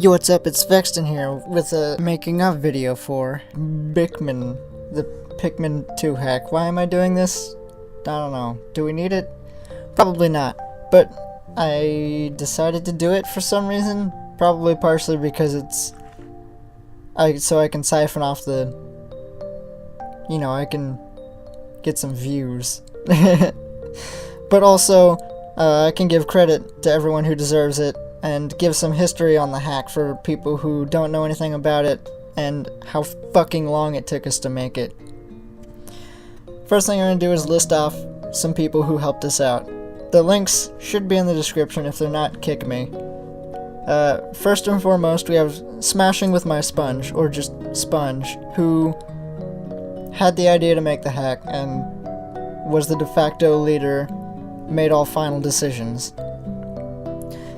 Yo, what's up? It's Vexton here with a making of video for Pikmin, the Pikmin 2 hack. Why am I doing this? I don't know. Do we need it? Probably not. But I decided to do it for some reason. Probably partially because it's so I can siphon off the, I can get some views. But also, I can give credit to everyone who deserves it, and give some history on the hack for people who don't know anything about it, and how fucking long it took us to make it. First thing I'm going to do is list off some people who helped us out. The links should be in the description. If they're not, kick me. First and foremost, we have Smashing with My Sponge, or just Sponge, who had the idea to make the hack, and was the de facto leader, made all final decisions.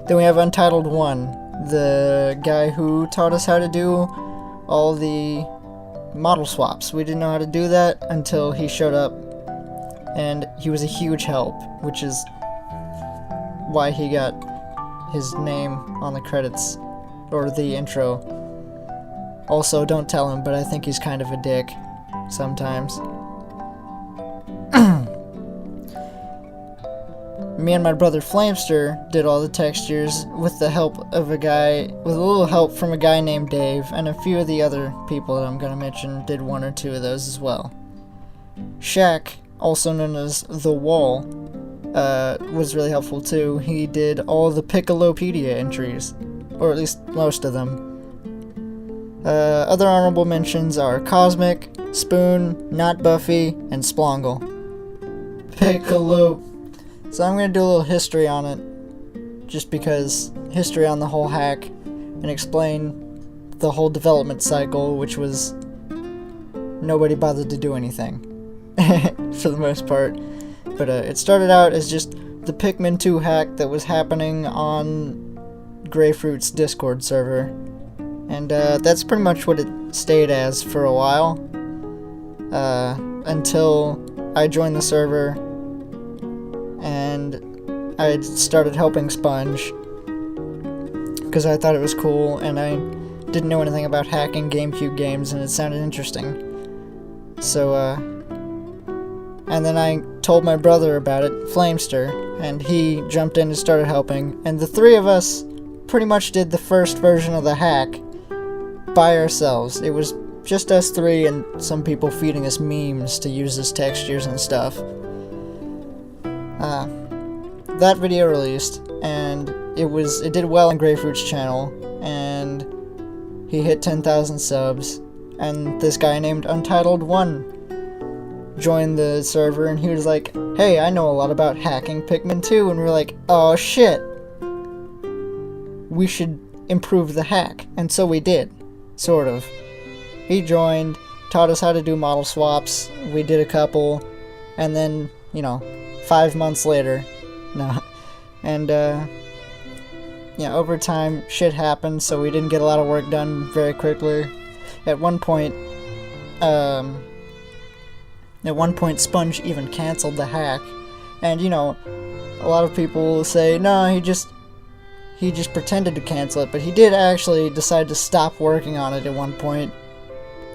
Then we have Untitled 1, the guy who taught us how to do all the model swaps. We didn't know how to do that until he showed up, and he was a huge help, which is why he got his name on the credits, or the intro. Also, don't tell him, but I think he's kind of a dick sometimes. Me and my brother Flamester did all the textures with the help of with a little help from a guy named Dave, and a few of the other people that I'm gonna mention did one or two of those as well. Shaq, also known as The Wall, was really helpful too. He did all the Piccolopedia entries, or at least most of them. Other honorable mentions are Cosmic, Spoon, Not Buffy, and Splongle. Piccolo. So I'm going to do a little history on it, just because history on the whole hack, and explain the whole development cycle, which was nobody bothered to do anything, for the most part. But it started out as just the Pikmin 2 hack that was happening on Grayfruit's Discord server, and that's pretty much what it stayed as for a while, until I joined the server, and I started helping Sponge, because I thought it was cool, and I didn't know anything about hacking GameCube games, and it sounded interesting. So, and then I told my brother about it, Flamester, and he jumped in and started helping, and the three of us pretty much did the first version of the hack by ourselves. It was just us three and some people feeding us memes to use as textures and stuff. That video released, and it did well on Grayfruit's channel, and he hit 10,000 subs, and this guy named Untitled 1 joined the server, and he was like, hey, I know a lot about hacking Pikmin 2, and we were like, oh shit, we should improve the hack, and so we did, sort of. He joined, taught us how to do model swaps, we did a couple, and then, 5 months later, and over time, shit happened, so we didn't get a lot of work done very quickly. At one point, Sponge even canceled the hack, and a lot of people will say, no, he just pretended to cancel it, but he did actually decide to stop working on it at one point.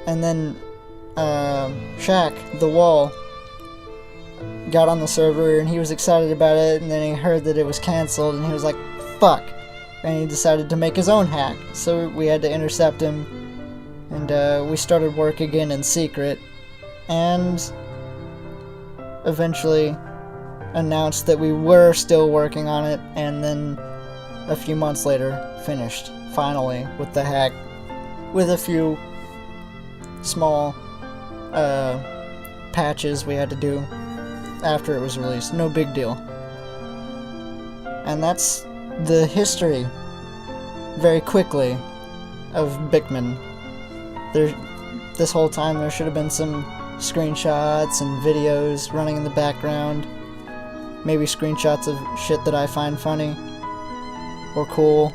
And then Shaq, The Wall, got on the server, and he was excited about it, and then he heard that it was cancelled, and he was like, fuck, and he decided to make his own hack, so we had to intercept him, and we started work again in secret, and eventually announced that we were still working on it, and then a few months later finished, finally, with the hack, with a few small patches we had to do after it was released. No big deal. And that's the history, very quickly, of Pikmin. This whole time there should have been some screenshots and videos running in the background. Maybe screenshots of shit that I find funny or cool.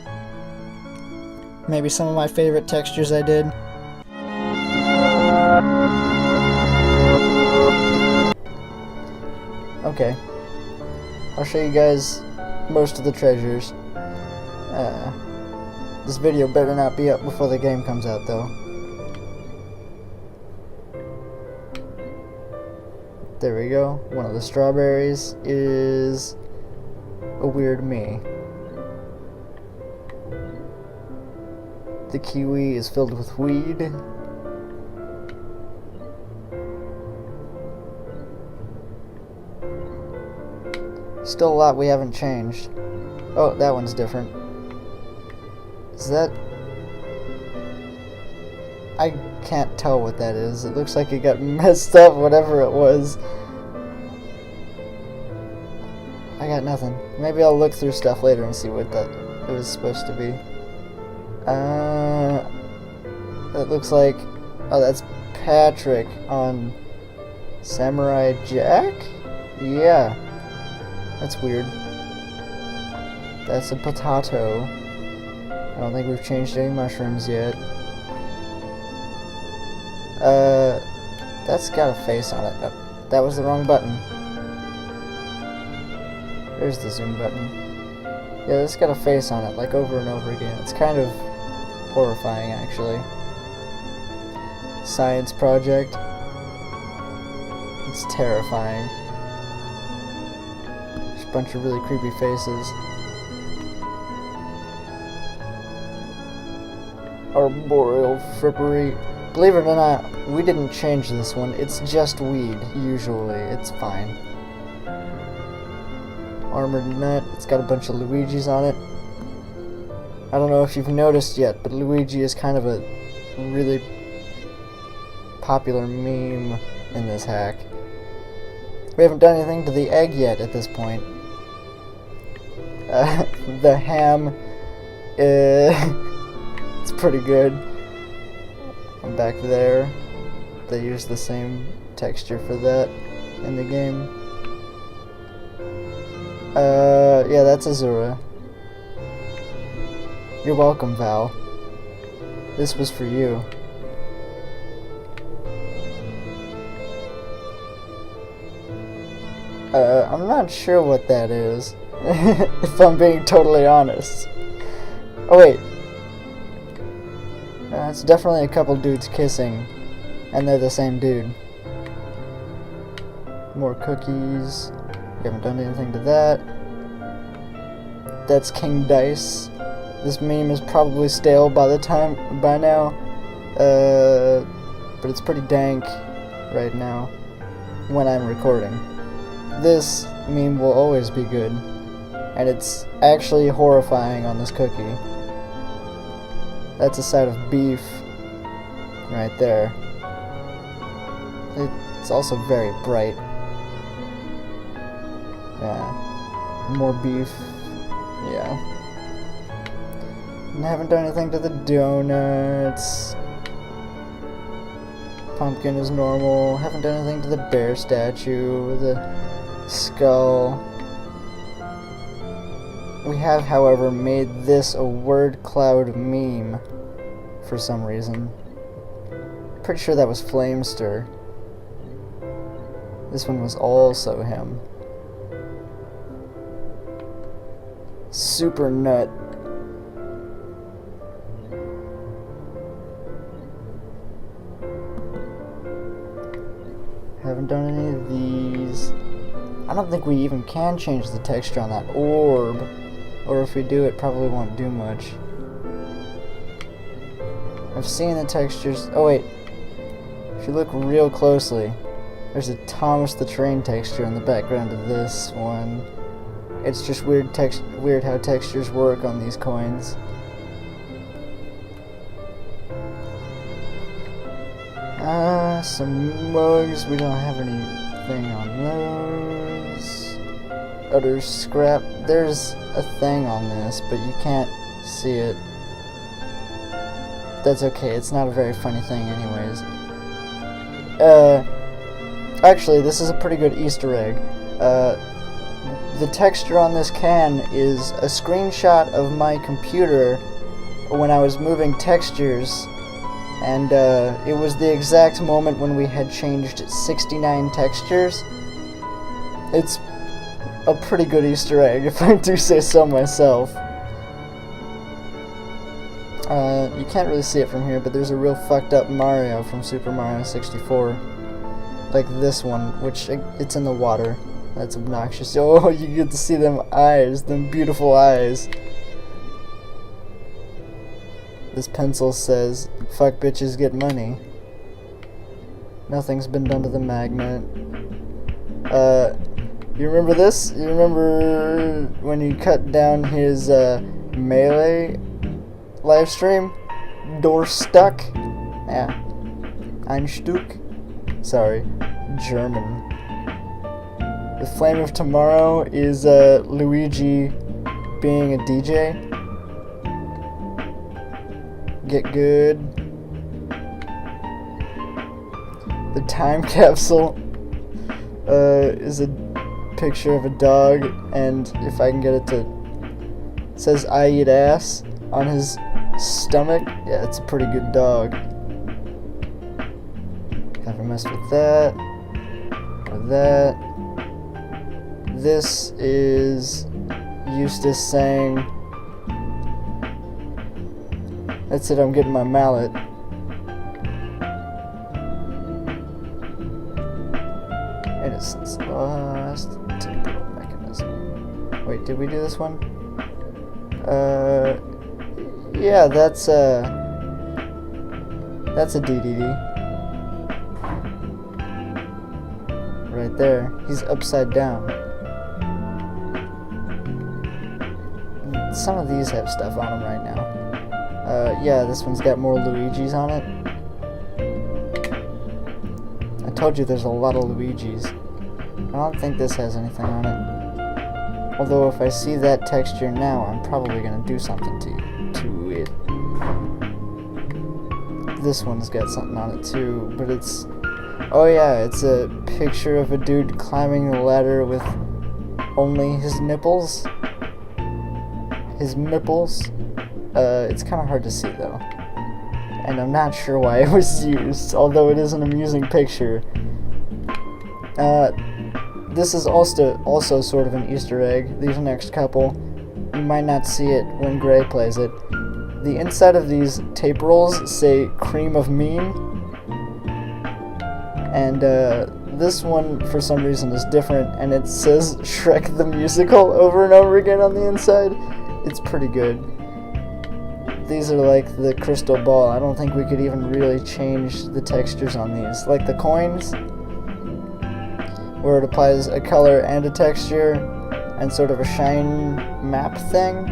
Maybe some of my favorite textures I did. Okay, I'll show you guys most of the treasures. This video better not be up before the game comes out, though. There we go. One of the strawberries is a weird me. The kiwi is filled with weed. Still a lot we haven't changed. Oh, that one's different. Is that... I can't tell what that is. It looks like it got messed up, whatever it was. I got nothing. Maybe I'll look through stuff later and see what that it was supposed to be. It looks like... Oh, that's Patrick on Samurai Jack? Yeah. That's weird. That's a potato. I don't think we've changed any mushrooms yet. That's got a face on it. Oh, that was the wrong button. There's the zoom button. Yeah, this got a face on it, like over and over again. It's kind of horrifying, actually. Science project. It's terrifying. There's a bunch of really creepy faces. Arboreal frippery. Believe it or not, we didn't change this one. It's just weed, usually. It's fine. Armored nut. It's got a bunch of Luigis on it. I don't know if you've noticed yet, but Luigi is kind of a really popular meme in this hack. We haven't done anything to the egg yet at this point. The ham, it's pretty good. And back there, they use the same texture for that in the game. Yeah, that's Azura. You're welcome, Val. This was for you. I'm not sure what that is, if I'm being totally honest. Oh wait. It's definitely a couple dudes kissing, and they're the same dude. More cookies. We haven't done anything to that. That's King Dice. This meme is probably stale by now. But it's pretty dank right now when I'm recording. This meme will always be good, and it's actually horrifying on this cookie. That's a side of beef right there. It's also very bright. Yeah. More beef. Yeah. And I haven't done anything to the donuts. Pumpkin is normal. Haven't done anything to the bear statue. The skull. We have, however, made this a word cloud meme for some reason. Pretty sure that was Flamester. This one was also him. Super nut. Haven't done any of these. I don't think we even can change the texture on that orb. Or if we do, it probably won't do much. I've seen the textures. Oh wait. If you look real closely, there's a Thomas the Train texture in the background of this one. It's just weird how textures work on these coins. Some mugs. We don't have anything on those. Utter scrap. There's a thing on this, but you can't see it. That's okay. It's not a very funny thing anyways. Actually, this is a pretty good Easter egg. The texture on this can is a screenshot of my computer when I was moving textures, and it was the exact moment when we had changed 69 textures. It's a pretty good Easter egg, if I do say so myself. You can't really see it from here, but there's a real fucked up Mario from Super Mario 64. Like this one, which it's in the water. That's obnoxious. Oh, you get to see them eyes, them beautiful eyes. This pencil says, "Fuck bitches, get money." Nothing's been done to the magnet. You remember this? You remember when you cut down his Melee live stream? Door stuck? Yeah. Einstück? Sorry. German. The Flame of Tomorrow is Luigi being a DJ. Get good. The time capsule is a picture of a dog, and if I can get it to, it says "I eat ass" on his stomach. Yeah, it's a pretty good dog. Haven't messed with that or that. This is Eustace saying, "That's it, I'm getting my mallet." Innocence lost. Temporal mechanism. Wait, did we do this one? Yeah, that's a DDD. Right there. He's upside down. Some of these have stuff on them right now. Yeah, this one's got more Luigis on it. I told you there's a lot of Luigis. I don't think this has anything on it. Although if I see that texture now, I'm probably gonna do something to it. This one's got something on it too, but it's... Oh yeah, it's a picture of a dude climbing the ladder with only his nipples. His nipples. It's kind of hard to see though. And I'm not sure why it was used, although it is an amusing picture. This is also sort of an Easter egg. These next couple, you might not see it when Gray plays it. The inside of these tape rolls say "Cream of Mean," and this one for some reason is different, and it says Shrek the Musical over and over again on the inside. It's pretty good. These are like the crystal ball. I don't think we could even really change the textures on these. Like the coins, where it applies a color and a texture and sort of a shine map thing.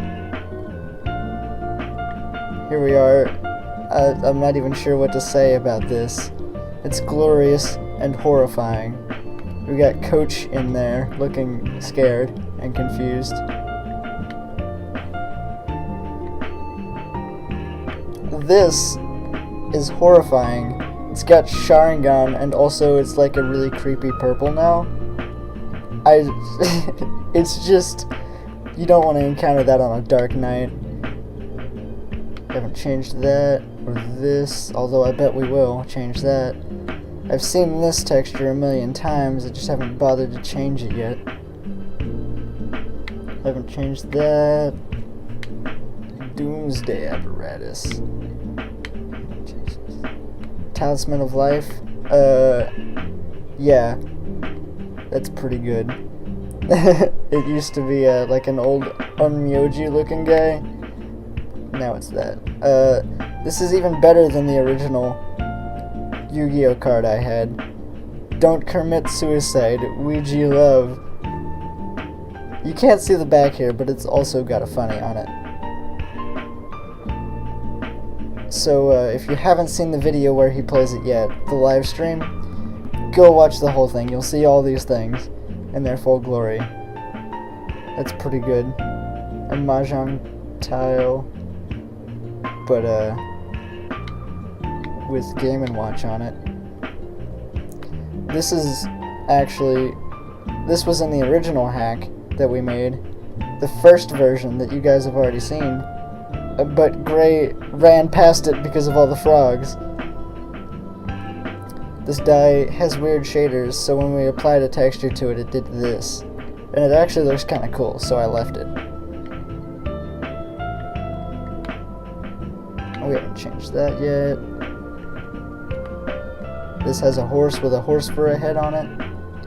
Here we are. I'm not even sure what to say about this. It's glorious and horrifying. We got Coach in there looking scared and confused. This is horrifying. It's got Sharingan, and also it's like a really creepy purple now. It's just, you don't want to encounter that on a dark night. Haven't changed that, or this, although I bet we will change that. I've seen this texture a million times, I just haven't bothered to change it yet. Haven't changed that. Doomsday Apparatus. Talisman of Life. Yeah. That's pretty good. It used to be like an old Onmyoji looking guy. Now it's that. This is even better than the original Yu-Gi-Oh card I had. Don't commit suicide, Ouija love. You can't see the back here, but it's also got a funny on it. So if you haven't seen the video where he plays it yet, the live stream, go watch the whole thing. You'll see all these things in their full glory. That's pretty good. A Mahjong tile, but with Game & Watch on it. This is actually, this was in the original hack that we made, the first version that you guys have already seen, but Gray ran past it because of all the frogs. This die has weird shaders, so when we applied a texture to it, it did this. And it actually looks kind of cool, so I left it. We haven't changed that yet. This has a horse with a horse for a head on it.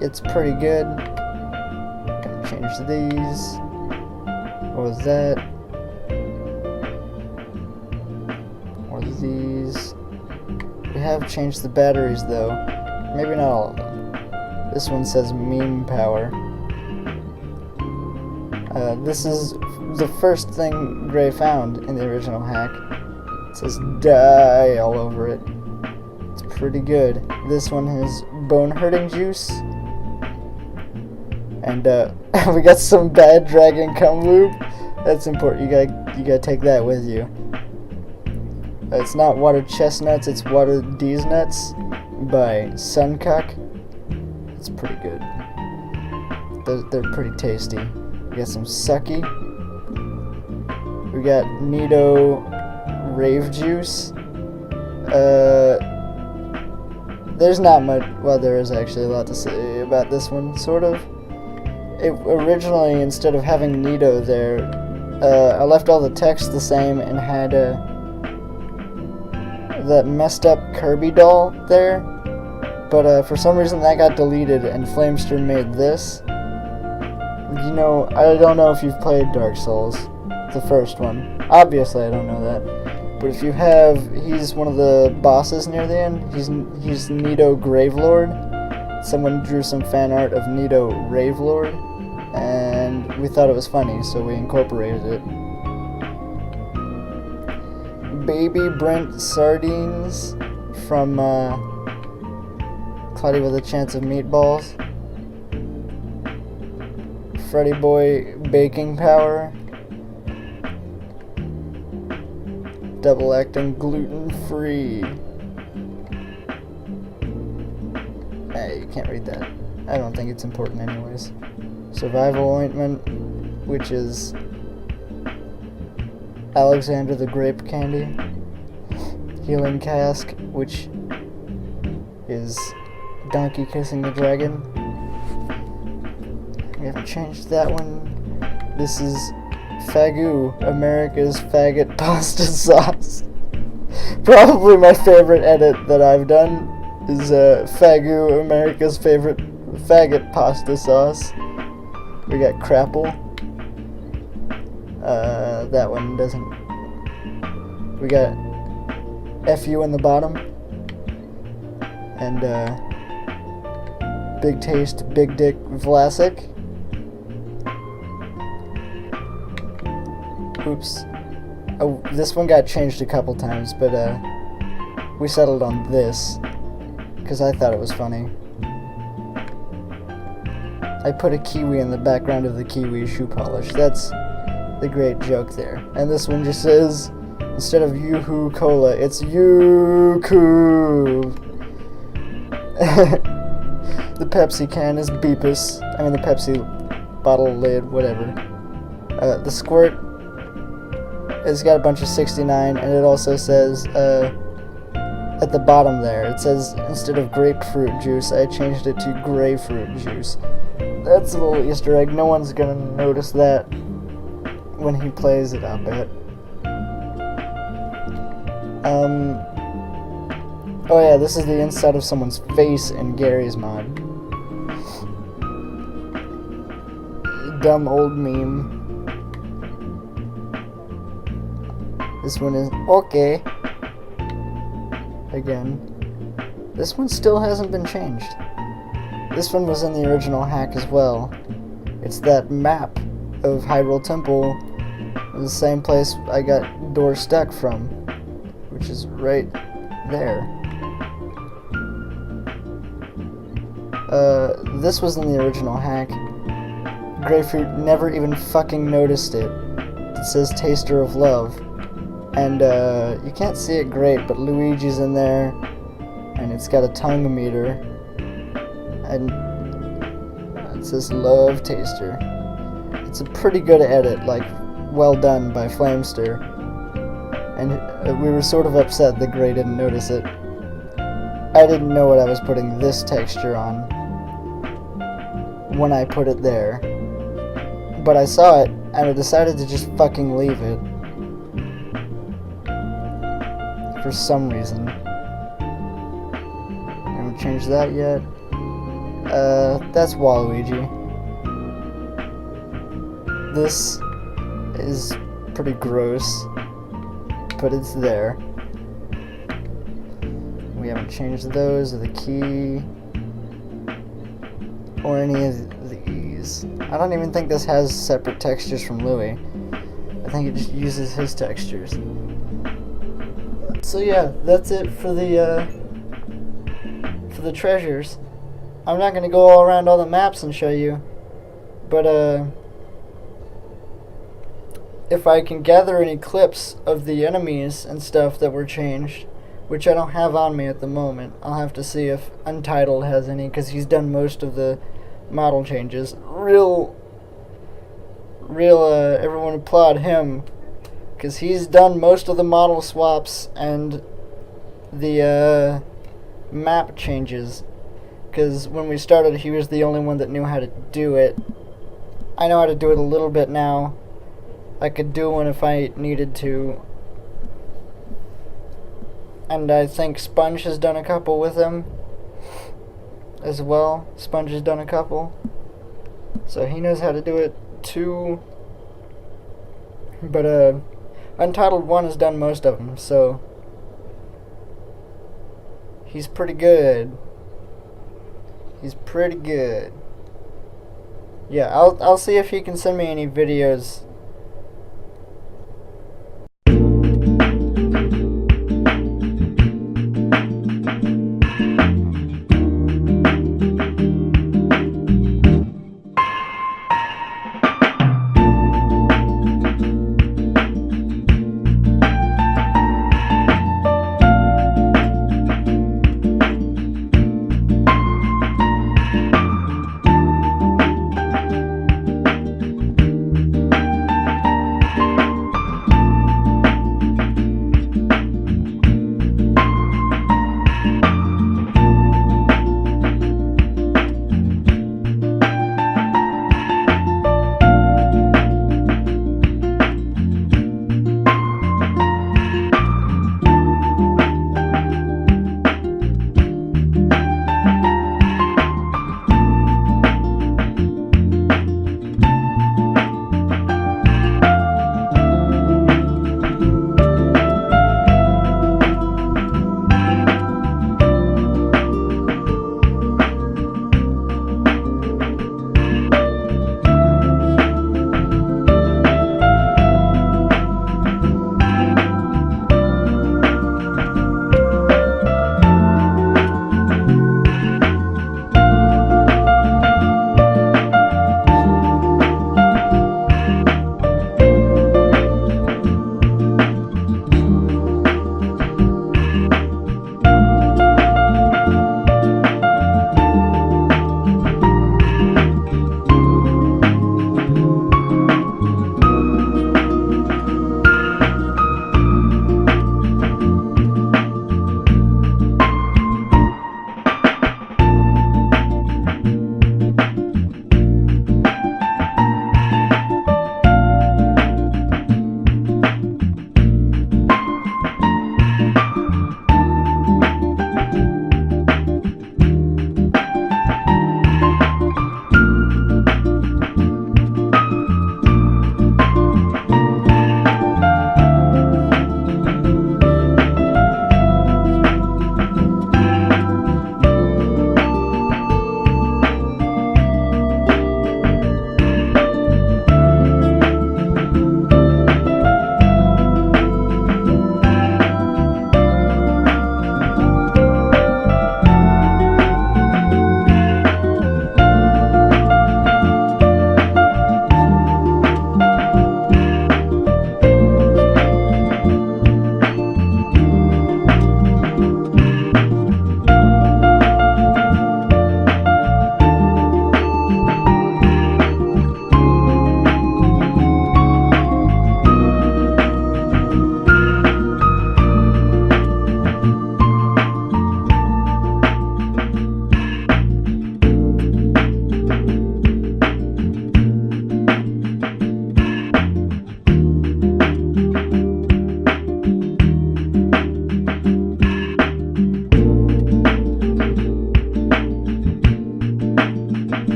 It's pretty good. Gonna change these. What was that? What are these? We have changed the batteries though. Maybe not all of them. This one says meme power. This is the first thing Gray found in the original hack. It says die all over it. It's pretty good. This one has bone hurting juice. And we got some bad dragon cum lube. That's important. You gotta take that with you. It's not water chestnuts, it's water D's nuts by Suncock. It's pretty good. They're pretty tasty. We got some sucky. We got Nido Rave Juice. There's not much. Well, there is actually a lot to say about this one, sort of. It originally, instead of having Nido there, I left all the text the same and had that messed up Kirby doll there. But for some reason that got deleted and Flamester made this. You know, I don't know if you've played Dark Souls, the first one. Obviously I don't know that. But if you have, he's one of the bosses near the end. He's Nido Gravelord. Someone drew some fan art of Nido Ravelord, and we thought it was funny, so we incorporated it. Baby Brent Sardines from Cloudy with a Chance of Meatballs. Freddy Boy Baking Power. Double acting gluten free. Hey, you can't read that. I don't think it's important anyways. Survival Ointment, which is Alexander the Grape Candy. Healing Cask, which is Donkey Kissing the Dragon. We haven't changed that one. This is Fagoo, America's Faggot Pasta Sauce. Probably my favorite edit that I've done is Fagoo, America's favorite faggot pasta sauce. We got Crapple. That one doesn't. We got FU in the bottom. And Big Taste, Big Dick Vlasic. Oops. Oh, this one got changed a couple times, but we settled on this because I thought it was funny. I put a kiwi in the background of the kiwi shoe polish. That's the great joke there. And this one just says, instead of Yoo-hoo Cola, it's Yoo-coo. The Pepsi can is Beepus. I mean the Pepsi bottle lid, whatever. The squirt has got a bunch of 69, and it also says at the bottom there, it says instead of grapefruit juice, I changed it to grayfruit juice. That's a little Easter egg. No one's gonna notice that when he plays it, I'll bet. Oh yeah, this is the inside of someone's face in Gary's mod. Dumb old meme. This one is okay. Again. This one still hasn't been changed. This one was in the original hack as well. It's that map of Hyrule Temple, the same place I got Door Stuck from, which is right there. This was in the original hack. Grayfruit never even fucking noticed it. It says Taster of Love. And you can't see it great, but Luigi's in there, and it's got a tongue meter, and it says Love Taster. It's a pretty good edit, like, well done by Flamester, and we were sort of upset that Gray didn't notice it. I didn't know what I was putting this texture on when I put it there, but I saw it, and I decided to just fucking leave it. for some reason. I haven't changed that yet. That's Waluigi. This is pretty gross, but it's there. We haven't changed those or the key or any of these. I don't even think this has separate textures from Louie. I think it just uses his textures. So yeah, that's it for the treasures. I'm not gonna go all around all the maps and show you, but if I can gather any clips of the enemies and stuff that were changed, which I don't have on me at the moment, I'll have to see if Untitled has any, because he's done most of the model changes. Everyone applaud him, because he's done most of the model swaps and the map changes, because when we started he was the only one that knew how to do it. I know how to do it a little bit now. I could do one if I needed to, and I think Sponge has done a couple with him as well. Sponge has done a couple, so he knows how to do it too. But Untitled 1 has done most of them, so he's pretty good. He's pretty good. Yeah, I'll see if he can send me any videos.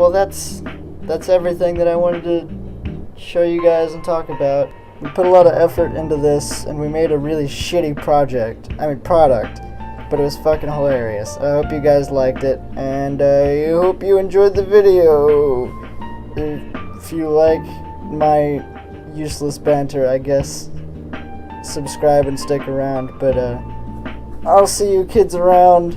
well, that's everything that I wanted to show you guys and talk about. We put a lot of effort into this, and we made a really shitty product, but it was fucking hilarious. I hope you guys liked it, and I hope you enjoyed the video. If you like my useless banter, I guess subscribe and stick around, but I'll see you kids around.